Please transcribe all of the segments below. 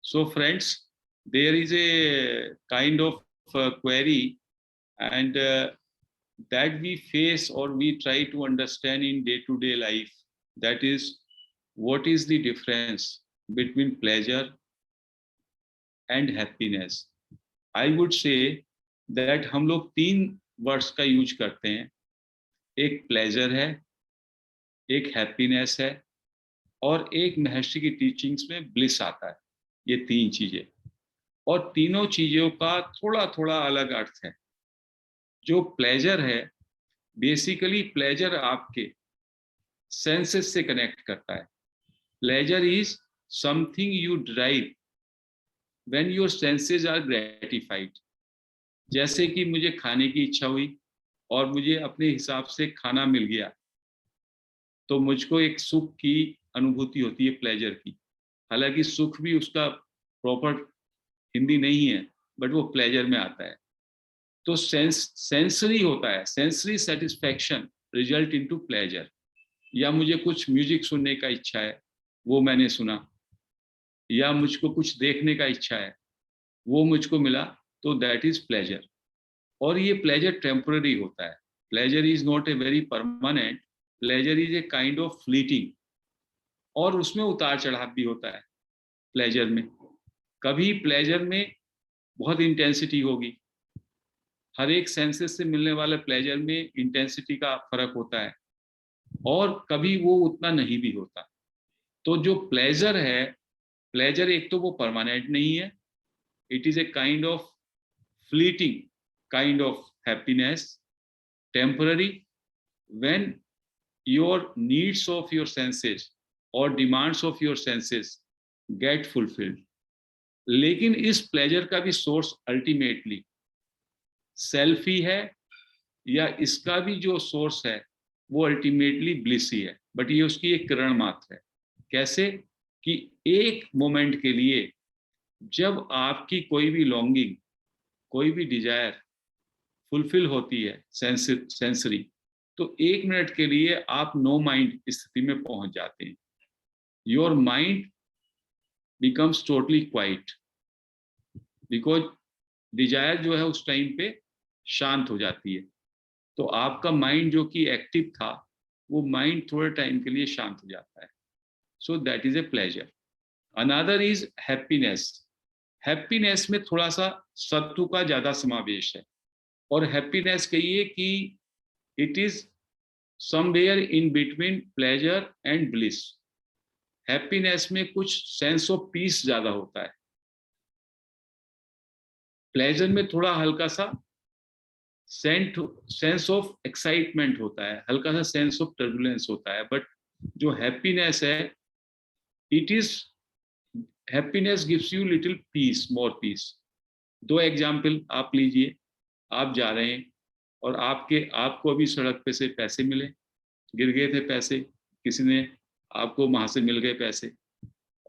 So friends, there is a kind of query and that we face or we try to understand in day-to-day life. That is, what is the difference between pleasure and happiness? I would say that हम लोग तीन words का use करते हैं. एक pleasure है, एक happiness है और एक महर्षि की टीचिंग्स में ब्लिस आता है. ये तीन चीजें और तीनों चीजों का थोड़ा थोड़ा अलग अर्थ है. जो प्लेजर है, बेसिकली प्लेजर आपके सेंसेस से कनेक्ट करता है. Pleasure is something you drive when your senses are gratified. जैसे कि मुझे खाने की इच्छा हुई और मुझे अपने हिसाब से खाना मिल गया, तो मुझको एक सुख की अनुभूति होती है, प्लेजर की. हालांकि सुख भी उसका प्रॉपर हिंदी नहीं है, बट वो प्लेजर में आता है. तो सेंसरी होता है, sensory satisfaction result into pleasure. या मुझे कुछ म्यूजिक सुनने का इच्छा है, वो मैंने सुना, या मुझको कुछ देखने का इच्छा है, वो मुझको मिला, तो दैट इज प्लेजर. और ये प्लेजर टेम्पररी होता है. Pleasure is not a very permanent. Pleasure is a kind of fleeting. और उसमें उतार चढ़ाव भी होता है प्लेजर में. कभी प्लेजर में बहुत इंटेंसिटी होगी. हर एक सेंसेस से मिलने वाले प्लेजर में इंटेंसिटी का फर्क होता है और कभी वो उतना नहीं भी होता. तो जो प्लेजर है, प्लेजर एक तो वो परमानेंट नहीं है. It is a kind of fleeting kind of happiness, temporary, when your needs of your senses or demands of your senses get fulfilled. लेकिन इस प्लेजर का भी सोर्स अल्टीमेटली सेल्फ ही है, या इसका भी जो सोर्स है वो अल्टीमेटली ब्लिस ही है. बट ये उसकी एक किरण मात्र है. कैसे कि एक मोमेंट के लिए जब आपकी कोई भी लॉन्गिंग, कोई भी डिजायर फुलफिल होती है सेंसरी, तो एक मिनट के लिए आप नो माइंड स्थिति में पहुंच जाते हैं. Your mind becomes totally quiet, because desire जो है उस टाइम पे शांत हो जाती है. तो आपका माइंड जो कि एक्टिव था, वो माइंड थोड़े टाइम के लिए शांत हो जाता है. So that is a pleasure. Another is happiness. Happiness में थोड़ा सा सत्व का ज्यादा समावेश है. और हैप्पीनेस कहिए कि it is somewhere in between pleasure and bliss. Happiness में कुछ सेंस ऑफ पीस ज्यादा होता है. प्लेजर में थोड़ा हल्का सा सेंस ऑफ एक्साइटमेंट होता है, हल्का सा सेंस ऑफ टर्बुलेंस होता है. बट जो हैप्पीनेस है, it is happiness gives you little peace, more peace. दो एग्जाम्पल आप लीजिए. आप जा रहे हैं और आपको अभी सड़क पे से पैसे मिले, गिर गए थे पैसे, किसी ने आपको वहां से मिल गए पैसे.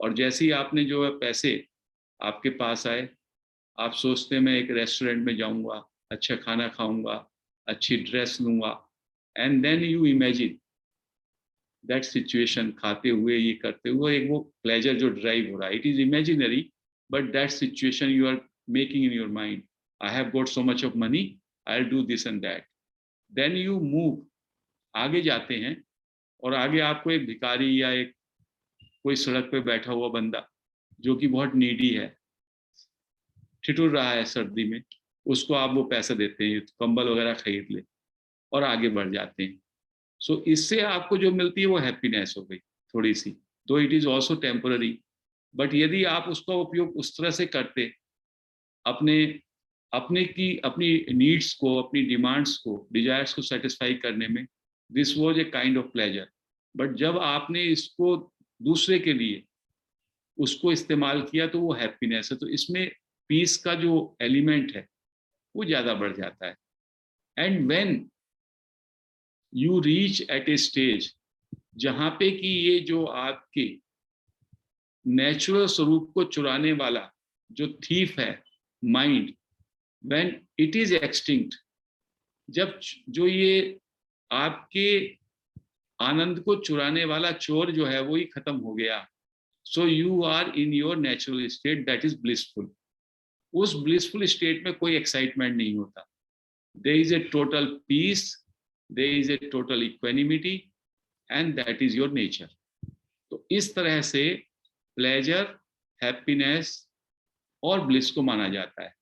और जैसे ही आपने जो है पैसे आपके पास आए, आप सोचते हैं मैं एक रेस्टोरेंट में जाऊंगा, अच्छा खाना खाऊंगा, अच्छी ड्रेस लूंगा. And then you imagine that situation, खाते हुए, ये करते हुए, एक वो प्लेजर जो ड्राइव हो रहा है, it is imaginary, but that situation you are making in your mind. I have got so much of money, I'll do this and that. Then you move, आगे जाते हैं और आगे आपको एक भिखारी या एक कोई सड़क पे बैठा हुआ बंदा जो कि बहुत नीडी है, ठिठुर रहा है सर्दी में, उसको आप वो पैसा देते हैं, कंबल वगैरह खरीद ले, और आगे बढ़ जाते हैं. सो इससे आपको जो मिलती है वो हैप्पीनेस हो गई थोड़ी सी. तो it is also temporary. But यदि आप उसका उपयोग उस तरह से करते, अपनी नीड्स को, अपनी डिमांड्स को, डिजायर्स को सेटिस्फाई करने में, this was a kind of pleasure. But जब आपने इसको दूसरे के लिए उसको इस्तेमाल किया, तो वो हैप्पीनेस है. तो इसमें पीस का जो एलिमेंट है वो ज्यादा बढ़ जाता है. And when you reach at a stage जहां पे कि ये जो आपके नेचुरल स्वरूप को चुराने वाला जो थीफ है, mind, when it is extinct, जब जो ये आपके आनंद को चुराने वाला चोर जो है वो ही खत्म हो गया, So you are in your natural state, that is blissful. उस blissful state में कोई excitement नहीं होता. There is a total peace, there is a total equanimity, and that is your nature. तो इस तरह से pleasure, happiness और bliss को माना जाता है.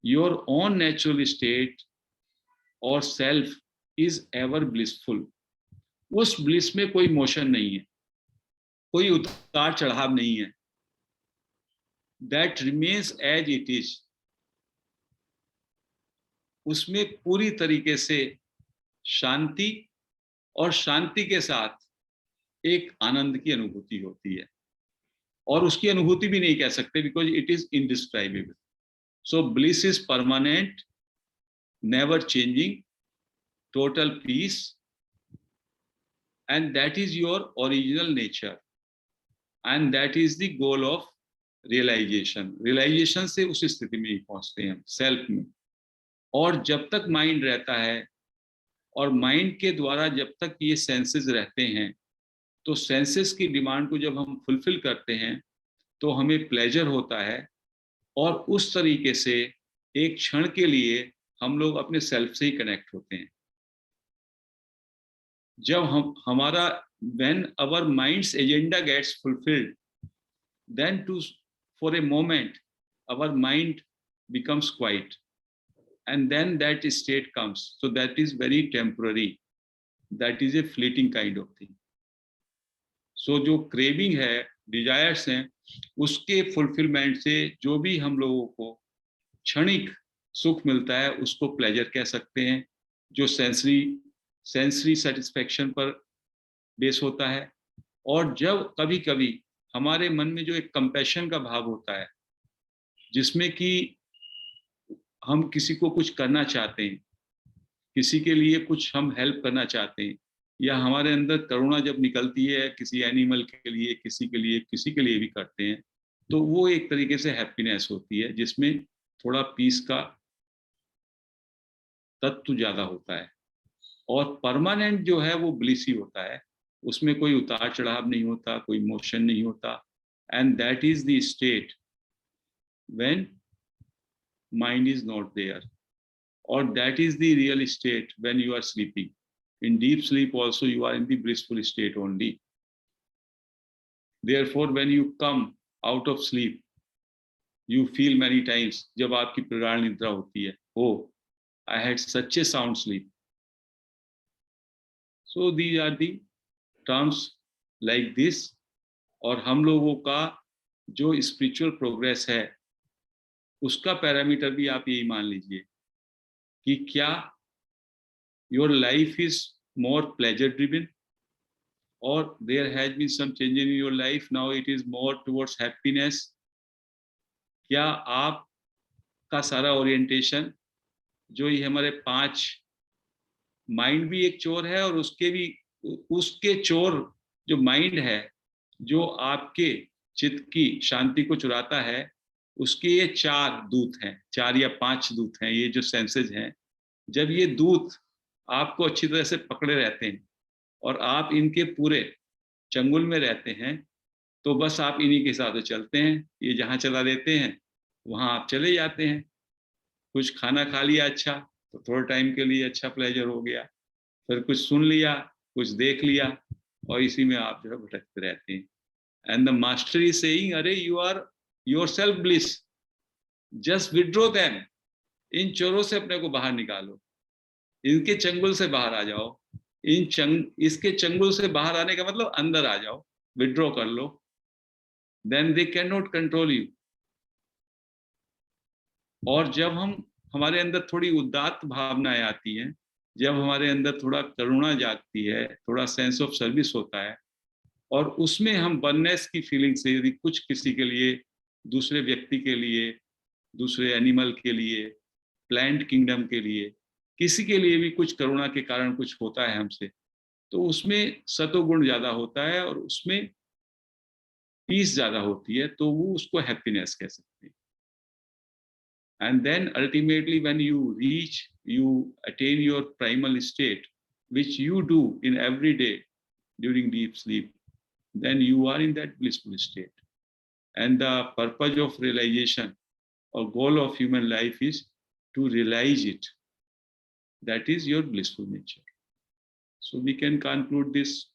Your own natural state or self is ever blissful. उस bliss में कोई motion नहीं है, कोई उतार चढ़ाव नहीं है. That remains as it is. उसमें पूरी तरीके से शांति और शांति के साथ एक आनंद की अनुभूति होती है. और उसकी अनुभूति भी नहीं कह सकते, because it is indescribable. So bliss is permanent, never changing, total peace, and that is your original nature, and that is the goal of realisation. Realisation से उस स्थिति में ही पहुंचते हैं, सेल्फ में. और जब तक माइंड रहता है और माइंड के द्वारा जब तक ये सेंसेस रहते हैं, तो सेंसेस की डिमांड को जब हम फुलफिल करते हैं तो हमें प्लेजर होता है. और उस तरीके से एक क्षण के लिए हम लोग अपने सेल्फ से ही कनेक्ट होते हैं. जब हम हमारा when our minds agenda gets fulfilled, then too for a moment our mind becomes quiet, and then that state comes. So that is very temporary, that is a fleeting kind of thing. So जो craving है, desires हैं, उसके fulfillment से जो भी हम लोगों को क्षणिक सुख मिलता है उसको pleasure कह सकते हैं, जो sensory satisfaction पर बेस होता है. और जब कभी कभी हमारे मन में जो एक compassion का भाव होता है, जिसमें कि हम किसी को कुछ करना चाहते हैं, किसी के लिए कुछ हम हेल्प करना चाहते हैं, या हमारे अंदर करुणा जब निकलती है किसी एनिमल के लिए, किसी के लिए भी करते हैं, तो वो एक तरीके से हैप्पीनेस होती है, जिसमें थोड़ा पीस का तत्व ज्यादा होता है. और परमानेंट जो है वो ब्लिस ही होता है, उसमें कोई उतार चढ़ाव नहीं होता, कोई मोशन नहीं होता. And that is the state when mind is not there, or that is the real state when you are sleeping. In deep sleep also you are in the blissful state only. Therefore when you come out of sleep, you feel many times, जब आपकी प्रगाढ़ निद्रा होती है, oh I had such a sound sleep. So these are the terms like this. और हम लोगों का जो spiritual progress है उसका पैरामीटर भी आप यही मान लीजिए कि क्या your life is more pleasure driven, और there has been some change in your life, now it is more towards happiness. क्या आपका सारा ओरिएंटेशन, जो ये हमारे 5 माइंड भी एक चोर है, और उसके चोर जो माइंड है, जो आपके चित्त की शांति को चुराता है, उसके ये 4 दूत हैं, 4 या 5 दूत हैं, ये जो सेंसेस हैं. जब ये दूत आपको अच्छी तरह से पकड़े रहते हैं और आप इनके पूरे चंगुल में रहते हैं, तो बस आप इन्हीं के साथ चलते हैं. ये जहाँ चला देते हैं वहाँ आप चले जाते हैं. कुछ खाना खा लिया अच्छा, तो थोड़े टाइम के लिए अच्छा प्लेजर हो गया, फिर कुछ सुन लिया, कुछ देख लिया, और इसी में आप जो है भटकते रहते हैं. And the master is saying, अरे you are yourself bliss, just withdraw them. इन चोरों से अपने को बाहर निकालो, इनके चंगुल से बाहर आ जाओ. इसके चंगुल से बाहर आने का मतलब अंदर आ जाओ, विड्रॉ कर लो. then they cannot control you. और जब हमारे अंदर थोड़ी उदात्त भावनाएं आती हैं, जब हमारे अंदर थोड़ा करुणा जागती है, थोड़ा सेंस ऑफ सर्विस होता है, और उसमें हम वननेस की फीलिंग से यदि कुछ किसी के लिए, दूसरे व्यक्ति के लिए, दूसरे एनिमल के लिए, प्लांट किंगडम के लिए, किसी के लिए भी कुछ करुणा के कारण कुछ होता है हमसे, तो उसमें सतोगुण ज्यादा होता है और उसमें पीस ज्यादा होती है, तो वो उसको हैप्पीनेस कह सकते हैं. And then ultimately when you attain your primal state, which you do in every day during deep sleep, then you are in that blissful state. And the purpose of realization or goal of human life is to realize it. That is your blissful nature. So we can conclude this